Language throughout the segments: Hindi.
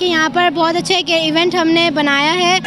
कि यहाँ पर बहुत अच्छा एक इवेंट हमने बनाया है।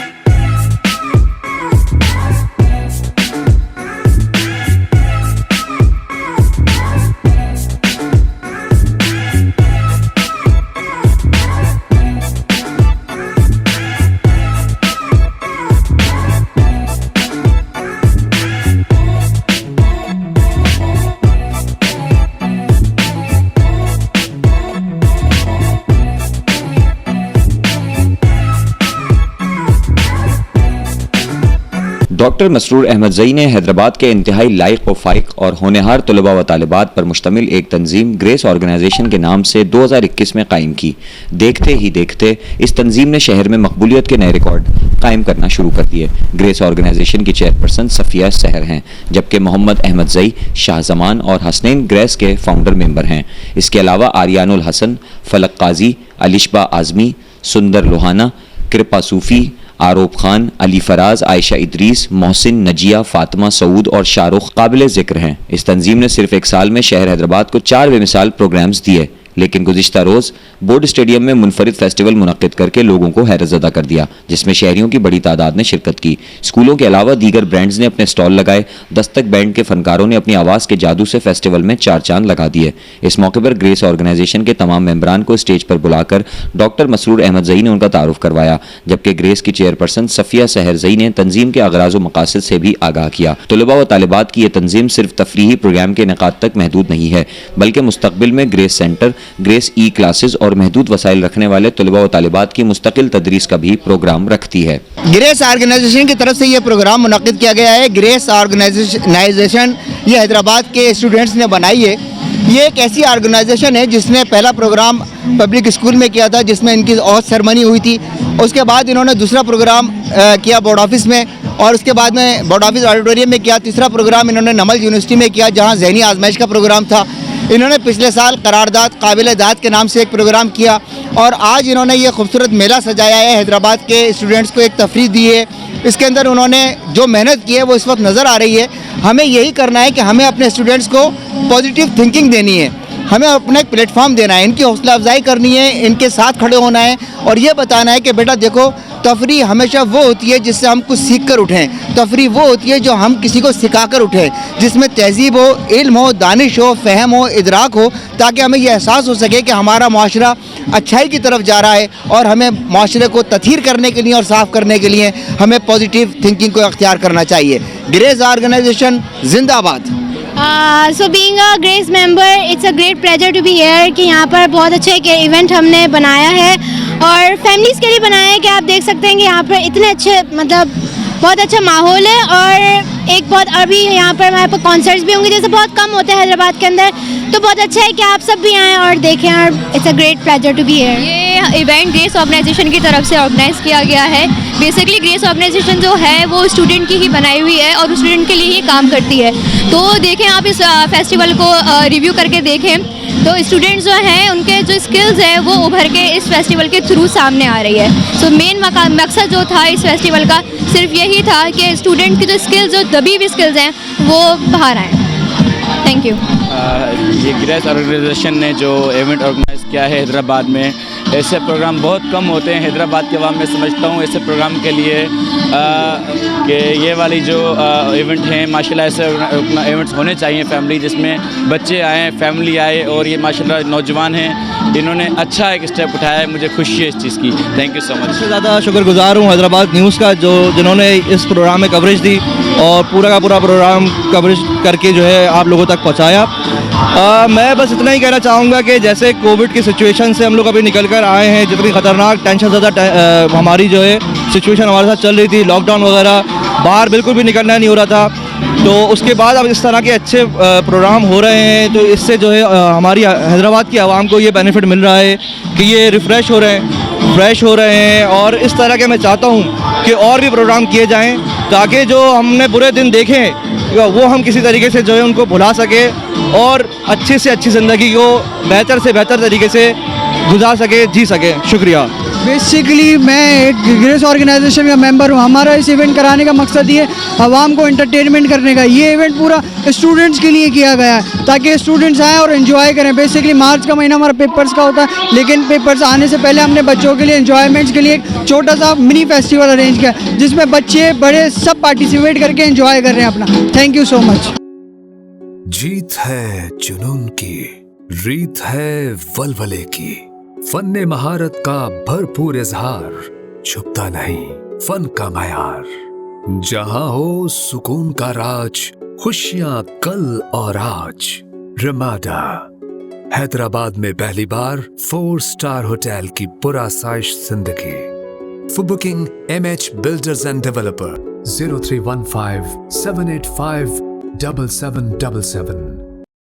डॉक्टर मसरूर अहमद ज़ई ने हैदराबाद के इंतहाई लायक व फाइक और होनहार तलबा व तालिबात पर मुश्तमिल एक तंजीम ग्रेस ऑर्गेनाइजेशन के नाम से 2021 में कायम की। देखते ही देखते इस तंजीम ने शहर में मकबूलियत के नए रिकॉर्ड कायम करना शुरू कर दिए। ग्रेस ऑर्गेनाइजेशन की चेयरपर्सन सफ़िया सहर हैं, जबकि मोहम्मद अहमद ज़ई, शाहजमान और हसनैन ग्रेस के फाउंडर मेंबर हैं। इसके अलावा आर्यानुल हसन, फलक काजी, अलिशबा आज़मी, सुंदर लोहाना, कृपा सूफ़ी, आरोप खान, अली फराज, आयशा इदरीस, मोहसिन, नजिया, फातिमा, सऊद और शाहरुख काबिल जिक्र हैं। इस तंजीम ने सिर्फ एक साल में शहर हैदराबाद को 4 बेमिसाल प्रोग्राम्स दिए, लेकिन गुज़िश्ता रोज़ बोर्ड स्टेडियम में मुनफरिद फेस्टिवल मुनक्किद करके लोगों को हैरत ज़दा कर दिया, जिसमें शहरियों की बड़ी तादाद ने शिरकत की। स्कूलों के अलावा दीगर ब्रांड्स ने अपने स्टॉल लगाए। दस्तक बैंड के फनकारों ने अपनी आवाज़ के जादू से फेस्टिवल में 4 चांद लगा दिए। इस मौके पर ग्रेस ऑर्गेनाइजेशन के तमाम मेंबरान को स्टेज पर बुलाकर डॉक्टर मसरूर अहमद ज़ई ने उनका तारुफ करवाया, जबकि ग्रेस की चेयरपर्सन सफ़िया सहर ज़ई ने तंजीम के अगराज़ व मकासद से भी आगाह किया। तलबा व तालिबात की यह तंजीम सिर्फ तफरीही प्रोग्राम के इनेकाद तक महदूद नहीं है, बल्कि मुस्तकबिल में ग्रेस सेंटर, ग्रेस ई क्लासेस और महदूद वसाइल रखने वाले तलबा व तालिबात की मुस्तकिल तदरीस का भी प्रोग्राम रखती है। ग्रेस ऑर्गेनाइजेशन की तरफ से ये प्रोग्राम मुनक्किद किया गया है। ग्रेस ऑर्गेनाइजेशन ये हैदराबाद के स्टूडेंट्स ने बनाई है। ये एक ऐसी ऑर्गेनाइजेशन है जिसने पहला प्रोग्राम पब्लिक स्कूल में किया था, जिसमें इनकी ऑथ सेरेमनी हुई थी। उसके बाद इन्होंने दूसरा प्रोग्राम किया बोर्ड ऑफिस में, और उसके बाद में बोर्ड ऑफिस ऑडिटोरियम में किया। तीसरा प्रोग्राम इन्होंने नमल यूनिवर्सिटी में किया, जहाँ ज़हनी आजमाइश का प्रोग्राम था। इन्होंने पिछले साल करारदाद काबिल दाद के नाम से एक प्रोग्राम किया, और आज इन्होंने ये खूबसूरत मेला सजाया है। हैदराबाद के स्टूडेंट्स को एक तफरीह दी है। इसके अंदर उन्होंने जो मेहनत की है वो इस वक्त नज़र आ रही है। हमें यही करना है कि हमें अपने स्टूडेंट्स को पॉजिटिव थिंकिंग देनी है, हमें अपना एक प्लेटफॉर्म देना है, इनकी हौसला अफजाई करनी है, इनके साथ खड़े होना है और ये बताना है कि बेटा देखो, तफरीह हमेशा वो होती है जिससे हम कुछ सीख कर उठें। तफरीह वो होती है जो हम किसी को सिखा कर उठें, जिसमें तहजीब हो, इल्म हो, दानिश हो, फ़हम हो, इदराक हो, ताकि हमें ये एहसास हो सके कि हमारा माशरा अच्छाई की तरफ जा रहा है और हमें माशरे को तथहीर करने के लिए और साफ़ करने के लिए हमें पॉजिटिव थिंकिंग को अख्तियार करना चाहिए। ग्रेस ऑर्गेनाइजेशन जिंदाबाद। So being a Grace member, it's a great pleasure to be here कि यहाँ पर बहुत अच्छा एक इवेंट हमने बनाया है और फैमिलीज़ के लिए बनाया है कि आप देख सकते हैं कि यहाँ पर इतने अच्छे मतलब बहुत अच्छा माहौल है और एक बहुत अभी यहाँ पर हमारे पास कॉन्सर्ट्स भी होंगे, जैसे बहुत कम होते हैं हैदराबाद के अंदर, तो बहुत अच्छा है कि आप सब भी आएँ और देखें और it's a great pleasure to be here. ये इवेंट ग्रेस ऑर्गेनाइजेशन की तरफ से ऑर्गेनाइज़ किया गया है। बेसिकली ग्रेस ऑर्गेनाइजेशन जो है वो स्टूडेंट की ही बनाई हुई है और स्टूडेंट के लिए ही काम करती है। तो देखें आप इस फेस्टिवल को रिव्यू करके देखें तो स्टूडेंट्स जो हैं उनके जो स्किल्स हैं वो उभर के इस फेस्टिवल के थ्रू सामने आ रही है। सो मेन मकसद जो था इस फेस्टिवल का सिर्फ यही था कि स्टूडेंट की जो स्किल्स, जो दबी हुई स्किल्स हैं वो बाहर आएँ। Thank you. ये ग्रेस ऑर्गेनाइजेशन ने जो इवेंट ऑर्गेनाइज़ किया है हैदराबाद में, ऐसे प्रोग्राम बहुत कम होते हैं हैदराबाद के अवाम में। समझता हूँ ऐसे प्रोग्राम के लिए कि ये वाली जो इवेंट हैं माशाल्लाह ऐसे इवेंट्स होने चाहिए फैमिली, जिसमें बच्चे आएँ, फैमिली आए, और ये माशाल्लाह नौजवान हैं, इन्होंने अच्छा एक स्टेप उठाया है। मुझे खुशी है इस चीज़ की। Thank you so much. सबसे ज़्यादा शुक्रगुजार हूँ हैदराबाद न्यूज़ का, जिन्होंने इस प्रोग्राम में कवरेज दी और पूरा का पूरा प्रोग्राम कवरेज करके जो है आप लोगों तक पहुँचाया। मैं बस इतना ही कहना चाहूँगा कि जैसे कोविड की सिचुएशन से हम लोग अभी निकल कर आए हैं, जितनी ख़तरनाक टेंशन ज़्यादा हमारी जो है सिचुएशन हमारे साथ चल रही थी, लॉकडाउन वगैरह, बाहर बिल्कुल भी निकलना नहीं हो रहा था, तो उसके बाद अब इस तरह के अच्छे प्रोग्राम हो रहे हैं, तो इससे जो है हमारी हैदराबाद की आवाम को ये बेनिफिट मिल रहा है कि ये रिफ़्रेश हो रहे हैं। और इस तरह के मैं चाहता हूँ कि और भी प्रोग्राम किए जाएँ, ताकि जो हमने बुरे दिन देखे वो हम किसी तरीके से जो है उनको भुला सके और अच्छी से अच्छी ज़िंदगी को बेहतर से बेहतर तरीके से गुजार सके, जी सके। शुक्रिया। बेसिकली मैं एक ग्रेस ऑर्गेनाइजेशन का मेंबर हूँ। हमारा इस इवेंट कराने का मकसद ये आवाम को एंटरटेनमेंट करने का। ये इवेंट पूरा स्टूडेंट्स के लिए किया गया है ताकि स्टूडेंट्स आएँ और एंजॉय करें। बेसिकली मार्च का महीना हमारा पेपर्स का होता है, लेकिन पेपर्स आने से पहले हमने बच्चों के लिए एंजॉयमेंट्स के लिए एक छोटा सा मिनी फेस्टिवल अरेंज किया जिसमें बच्चे बड़े सब पार्टिसिपेट करके एंजॉय कर रहे हैं अपना। Thank you so much. जीत है जुनून की, रीत है वलवले की, फन्ने महारत का भरपूर इजहार, छुपता नहीं फन का मयार। जहां हो सुकून का राज, खुशियां कल और आज। रमाडा हैदराबाद में पहली बार 4 स्टार होटल की पुरआसाइश जिंदगी। For booking MH Builders and Developer 0315 785 7777